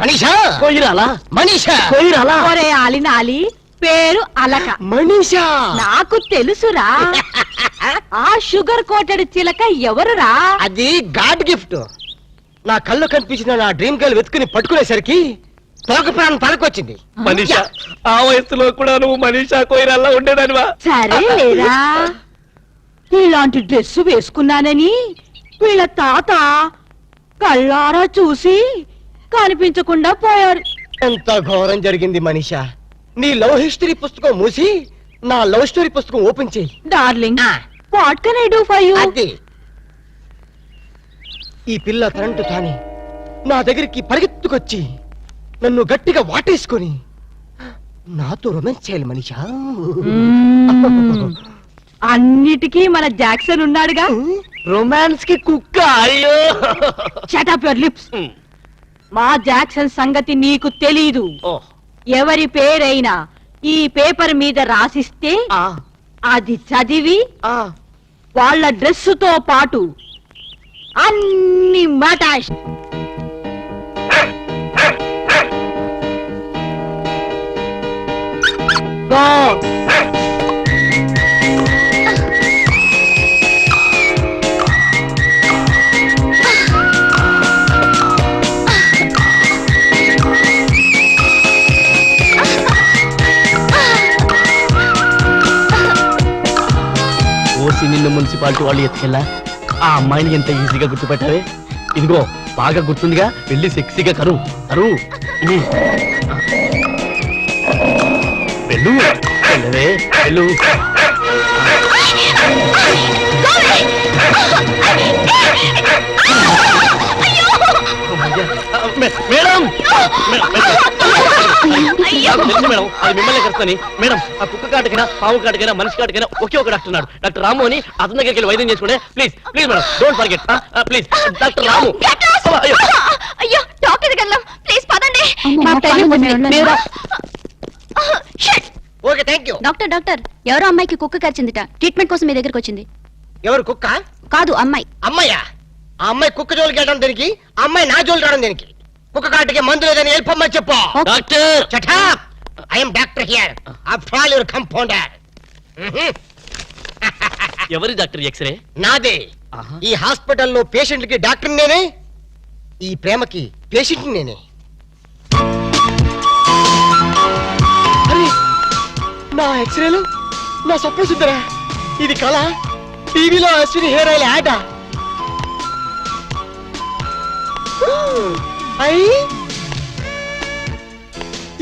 మనీషా కొయ్యరాలా మనీషా కొయ్యరాలా ఒరే ఆలినాలి పేరు అలక మనీషా నాకు తెలుసురా ఆ షుగర్ కోటెడ్ చిలక ఎవరురా? అది గాడ్ గిఫ్ట్. నా కళ్ళు కనిపించిన నా డ్రీమ్ గర్ల్ వెతుకుని పట్టుకునేసరికి తోక ప్రాణం తలకొచ్చింది. మనీషా ఆ వయసులో కూడా నువ్వు మనీషా కొయ్యరాలా ఉండేదానివా? సరే లేరా, ఇలాంటి డ్రెస్ వేసుకున్నానని వీళ్ళ తాత కళ్ళారా చూసి కనిపించకుండా పోయారు. ఎంత ఘోరం జరిగింది మనీషా. నీ లవ్ హిస్టరీ పుస్తకం మూసి నా లవ్ స్టోరీ పుస్తకం ఓపెన్ చేయి. Darling, what can I do for you? అది ఈ పిల్ల కరెంటు తాని నా దగ్గరికి పరిగెత్తుకొచ్చి నన్ను గట్టిగా వాటేసుకొని నాతో రొమాన్స్ చేయాలి మనీషా. అన్నిటికీ మన జాక్సన్ ఉన్నాడుగా. రొమాన్స్ కి కుక్క. అయ్యో షట్ అప్ యువర్ లిప్స్. మా జాక్సన్ సంగతి నీకు తెలీదు. ఎవరి పేరైనా ఈ పేపర్ మీద రాసిస్తే అది చదివి వాళ్ళ డ్రెస్సుతో పాటు అన్ని మటాష్ నిన్ను మున్సిపాలిటీ వాళ్ళు ఎత్తుకెళ్ళా ఆ అమ్మాయిని ఎంత ఈజీగా గుర్తుపెట్టావే. ఇదిగో బాగా గుర్తుందిగా, వెళ్ళి సెక్సీగా కరు కరు వెళ్ళు వెళ్ళవే వెళ్ళు. మేడం మేడం అది మిమ్మల్ని కలుస్తాని. మేడం ఆ కుక్క కాటకైనా పాము కాటకైనా మనిషి కాటకైనా ఒకే ఒక డాక్టర్ ఉన్నాడు, డాక్టర్ రాము అని. అతని దగ్గరికి వెళ్ళి వైద్యం చేసుకుంటే please please madam don't forget please doctor Ramu. అయ్యో డాక్టర్ దగ్గరికి వెళ్దాం ప్లీజ్ పదండి. Okay thank you. Doctor doctor ఎవరో అమ్మాయికి కుక్క కరిచిందిట, ట్రీట్మెంట్ కోసం మీ దగ్గరికి వచ్చింది. ఎవరు కుక్క? కాదు అమ్మాయి. అమ్మాయ్యా? ఆ అమ్మాయి కుక్క జోలికి వెళ్ళడం దేనికి? ఆ అమ్మాయి నా జోలికి రావడం దేనికి? కుక్క కాటికి మందు లేదని వెళ్ళిపోమ్మని చెప్పు. Doctor Shut up! I am doctor here. After all, you're compounder. ఎవరి డాక్టర్? ఎక్స్రే నాదే. ఈ హాస్పిటల్లో పేషెంట్లకి డాక్టర్ నేనే, ఈ ప్రేమకి పేషెంట్ నేనే. అరే నా ఎక్స్రేలు నా స్వప్న సుందరా, ఇది కళ. టీవీలో అశ్విని హెయిర్ ఆయిల్ యాడ్.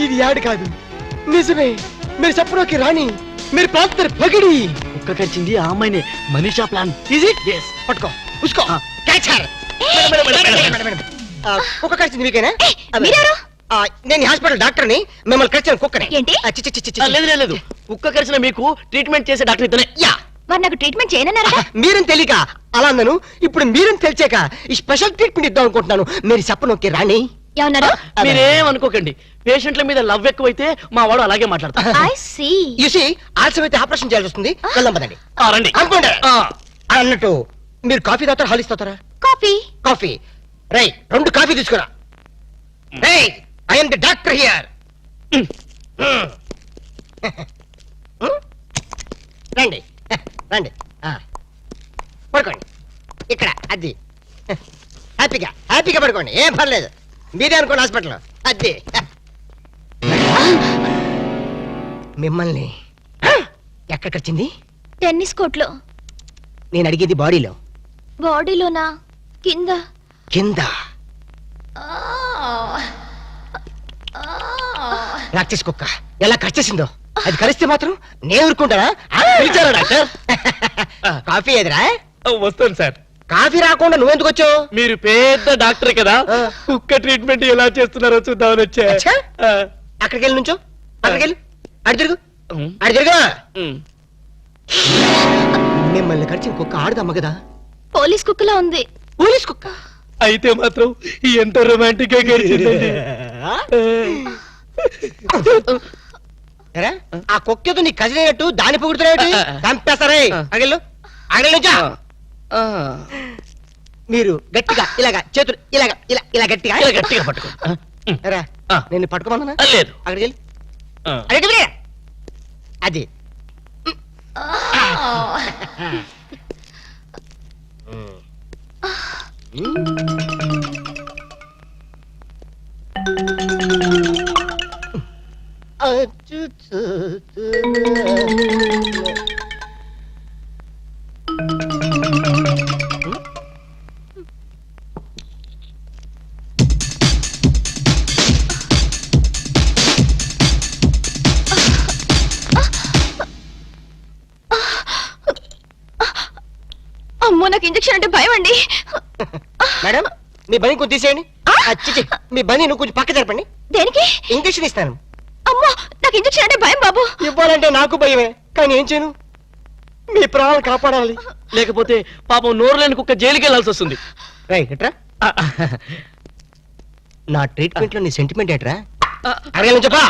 ఇది యాడ్ కాదు, నిజమే. మీరు సప్నోకి రాణి, మీరు ప్రాంతర్ పగిడి. కుక్క కరిచింది ఆ అమ్మాయినే. Manisha plan. Is it? Yes. పట్టుకో ఉస్కో క్యాచ్ హర్. కుక్క కరిచింది మీకేనా? మీరెవరు? నేను హాస్పిటల్ డాక్టర్ని. మిమ్మల్ని కరిచిన కుక్కనే. ఏంటి? లేదు లేదు, కుక్క కరిచిన మీకు ట్రీట్మెంట్ చేసే డాక్టర్ ఇతనే. యా, మరి నాకు ట్రీట్మెంట్ చేయనన్నారా? మీరని తెలియక అలా అన్నాను. ఇప్పుడు మీరని తెలిసాక ఈ స్పెషల్ ట్రీట్మెంట్ ఇద్దాం అనుకుంటున్నాను. మీరు చెప్పనోకే రాణి. ఏమన్నారు? మీరేం అనుకోకండి, పేషెంట్ల మీద లవ్ ఎక్కువైతే మా వాడు అలాగే మాట్లాడతారు. I see. యు సీ, ఆలస్యం అయితే ఆపరేషన్ చేయాల్సి వస్తుంది. వెళ్దాం పదండి. రండి. అనుకోండి. అన్నట్టు మీరు కాఫీ తాగుతారా హాలిస్ తాగుతారా? కాఫీ. కాఫీ. రై 2 కాఫీ తీసుకురా. రై I am the doctor here. రండి రండి, పడుకోండి ఇక్కడ. అది హ్యాపీగా హ్యాపీగా పడుకోండి, ఏం పర్లేదు. మీరే అనుకోండి హాస్పిటల్. అది మిమ్మల్ని ఎక్కడ కరిచింది? టెన్నిస్ కోర్ట్లో. నేను అడిగేది బాడీలో. బాడీలోనా? కింద. కింద రాక్షస్ కుక్క ఎలా కరిచేసిందో. అది కరిస్తే మాత్రం నేను ఊరుకుంటానా? పిలిచారా డాక్టర్? కాఫీ ఎదురా? వస్తాను సార్. కాఫీ రాకుండా నువ్వెందుకు వచ్చావు? మీరు పెద్ద డాక్టర్ కదా, కుక్క ట్రీట్మెంట్ ఎలా చేస్తున్నారో చూద్దామని వచ్చా. అక్కడికి వెళ్ళి నుంచో, అక్కడికి వెళ్ళి అడి తిరుగు, అడి తిరుగు. మిమ్మల్ని కరిచిన కుక్క ఆడదమ్మ కదా? పోలీస్ కుక్కలా ఉంది. పోలీస్ కుక్క అయితే మాత్రం ఎంత రొమాంటిక్ గా గడిచిందండి. ఆ కుక్కతో నీ కజినట్టు దాని పొగుడుతున్నాయి. చంపేస్తారే. అగలు అగలు నుంచో. మీరు గట్టిగా ఇలాగా చేతులు ఇలాగా ఇలా ఇలా గట్టిగా గట్టిగా పట్టుకో. రా నేను పట్టుకోమన్నా లేదు అక్కడికి వెళ్ళి ఆ. అక్కడికి వెళ్ళి. అది అమ్మో నాకు ఇంజెక్షన్ అంటే భయం అండి. మేడం మీ బని కొంచెం తీసేయండి. చిచి మీ బని నువ్వు కొంచెం పక్క జరపండి. దేనికి? ఇంజక్షన్ ఇస్తాను. అమ్మో నాకు ఇంజెక్షన్ అంటే భయం బాబు. ఇవ్వాలంటే నాకు భయమే, కానీ ఏం చేయను, మీ ప్రాణాలు కాపాడాలి. లేకపోతే పాపం నోరు లేని కుక్క జైలుకి వెళ్ళాల్సి వస్తుంది. ఎట్రా నా ట్రీట్మెంట్ లో నీ సెంటిమెంట్ ఏట్రా? అడగలను చెప్పా.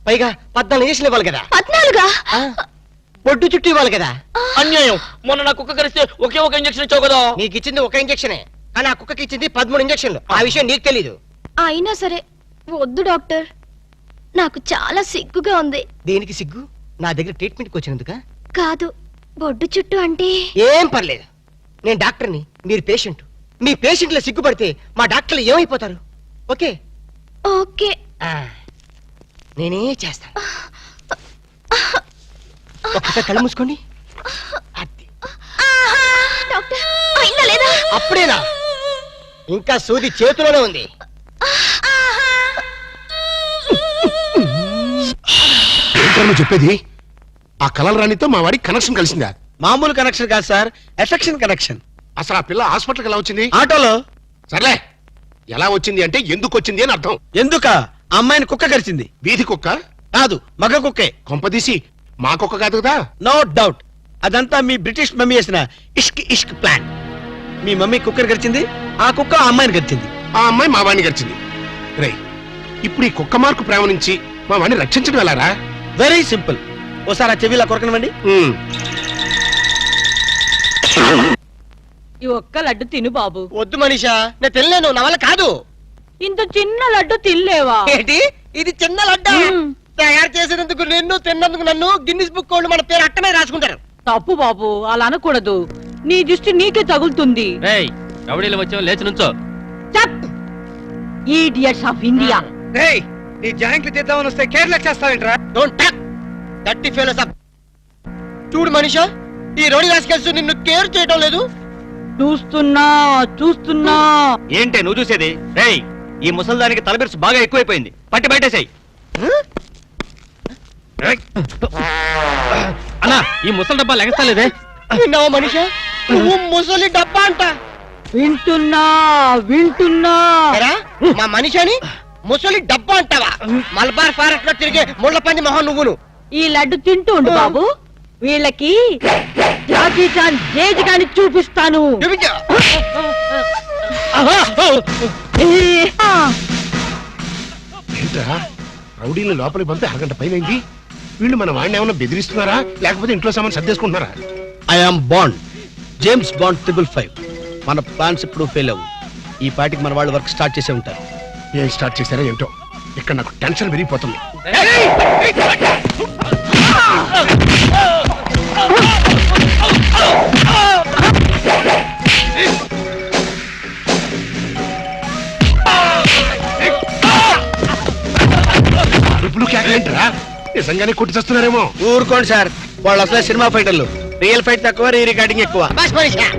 పైగా 14 ఇంజక్షన్ ఇవ్వాలి కదా. 14? బొడ్డు చుట్టూ ఇవ్వాలి కదా. అన్యాయం. మొన్న నా కుక్క కరిస్తే ఒకే ఒక ఇంజక్షన్ ఇచ్చావు కదా. నీకు ఇచ్చింది ఒక ఇంజక్షనే, కానీ ఆ కుక్కకి ఇచ్చింది 13 ఇంజక్షన్లు. ఆ విషయం నీకు తెలీదు. అయినా సరే వద్దు డాక్టర్, నాకు చాలా సిగ్గుగా ఉంది. దేనికి సిగ్గు? నా దగ్గర ట్రీట్మెంట్కి వచ్చినందుక? కాదు, బొడ్డు చుట్టూ అంటే. ఏం పర్లేదు, నేను డాక్టర్ని, మీరు పేషెంట్. మీ పేషెంట్ల సిగ్గుపడితే మా డాక్టర్లు ఏమైపోతారు? Okay okay. నేనే చేస్తాను. ఒక్కసారి కళ్ళు మూసుకోండి. అది. డాక్టర్ అయిందా లేదా? అప్పుడేనా? ఇంకా సూది చేతిలోనే ఉంది. ఏంటో చెప్పేది? ఆ కలల రాణితో మా వాడికి కనెక్షన్ కలిసిందా? మామూలు కనెక్షన్ కాదు సార్, ఎఫెక్షన్ కనెక్షన్. అసలు ఆ పిల్ల హాస్పిటల్కి ఎలా వచ్చింది? ఆటోలో. సర్లే, ఎలా వచ్చింది అంటే ఎందుకు వచ్చింది అని అర్థం. ఎందుక? అమ్మాయిని కుక్క కరిచింది. వీధి కుక్క కాదు, మగ కుక్కే. కొంపదీసి మా కుక్క కాదు కదా? నో డౌట్, అదంతా మీ బ్రిటిష్ మమ్మీ చేసిన ఇష్క్ ఇష్క్ ప్లాన్. మీ మమ్మీ కుక్కర్ గడిచింది, ఆ కుక్క ఆ అమ్మాయిని గడిచింది. ఆ అమ్మాయి మా వాడిని గడిచింది. రేయ్, ఇప్పుడు ఈ కుక్క మార్కు ప్రేమ నుంచి మా వాడిని రక్షించడం ఎలారా? Very simple. ఓసారి ఆ చెవిలా కొరకనివ్వండి. ఈ ఒక్క లడ్డు తిను బాబు. వద్దు మనీషా, నేను తినలేను, నా వల్ల కాదు. ఇంత చిన్న లడ్డు తినలేవా? ఏంటి ఇది చిన్న లడ్డ? తయారు చేసినందుకు నిన్ను, తిన్నందుకు నన్ను గిన్నిస్ బుక్ వాళ్ళు మన పేరు అట్టమే రాసుకుంటారు. తప్పు బాబు, అలా అనకూడదు. నీ దృష్టి నీకే తగులుతుంది. రౌడీలు వచ్చావు, లేచి నుంచో. Idiots of India. నీ జాయింట్లు చేద్దామని వస్తే కేర్లెస్ చేస్తావేంట్రా? డోంట్ టచ్ దట్టి ఫెలోస్ అప్. చూడు మనీషా, ఈ రోడి రాసుకెళ్తూ నిన్ను కేర్ చేయడం లేదు. చూస్తున్నా చూస్తున్నా. ఏంటే నువ్వు చూసేది? రేయ్, ఈ ముసల్దానికి తలబిరుసు బాగా ఎక్కువైపోయింది, పట్టి బయటేసాయి. అన్నా, ఈ ముసలి డబ్బా లెగస్తలేదే. విన్నావా మనీషా, నువ్వు ముసలి డబ్బా అంట. వింటున్నా వింటున్నా. ఎరా, మా మనిషిని ముసలి డబ్బా అంటావా? మలబార్ ఫారెస్ట్ లో తిరిగే ముళ్ళ పంది మొహం నువ్వును. ఈ లడ్డు తింటూ ఉండు బాబు, వీళ్ళకి జాకీ చాన్ జేజ్ గాని చూపిస్తాను. చూపించు. ఏంట్రా, రౌడీని లోపలికి పంపి అరగంట పైనైంది. వీళ్ళు మన వాడిని ఏమైనా బెదిరిస్తున్నారా, లేకపోతే ఇంట్లో సామాన్ సర్దేసుకుంటున్నారా? I am Bond, James Bond 555. మన ప్లాన్స్ ఇప్పుడు ఫెయిల్ అవ్వు. ఈ పాటికి మన వాళ్ళు వర్క్ స్టార్ట్ చేసే ఉంటారు. ఏం స్టార్ట్ చేశారో ఏంటో, ఇక్కడ నాకు టెన్షన్ పెరిగిపోతుంది. అరుపులు కేకలేంటరా? నిజంగానే కొట్టి చేస్తున్నారేమో. ఊరుకోండి సార్, వాళ్ళు అసలే సినిమా ఫైటర్లు. రియల్ ఫైట్ తక్కువ, రీ రికార్డింగ్ ఎక్కువ. బస్ మనీషా.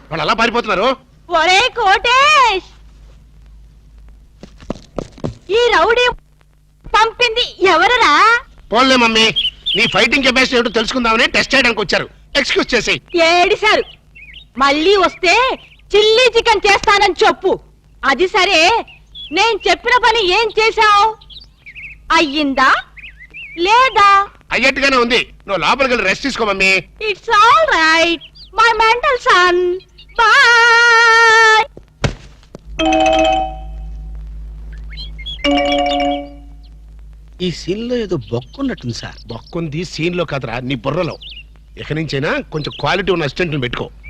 వాళ్ళు అలా పారిపోతున్నారు. ఒరే కోటేష్, ఈ రౌడీ పంపింది ఎవరరా? పోన్లే మమ్మీ, నీ ఫైటింగ్ కెపాసిటీ ఏమిటో తెలుసుకుందామని టెస్ట్ చేయడానికి వచ్చారు. ఎక్స్క్యూజ్ చేసి. ఏడిశారు. మళ్ళీ వస్తే చిల్లీ చికెన్ చేస్తానని చెప్పు. అది సరే, నేను చెప్పిన పని ఏం చేశావు? అయ్యిందా లేదా? అయ్యట్టుగానే ఉంది. నువ్వు లోపలికి వెళ్ళి రెస్ట్ తీసుకో mummy. It's all right my mental son. Bye. ఈ సీన్ లో ఏదో బొక్కున్నట్టుంది సార్. బొక్కుంది సీన్ లో కాదురా, నీ బుర్రలో. ఇక నుంచైనా కొంచెం క్వాలిటీ ఉన్న అసిస్టెంట్ని పెట్టుకో.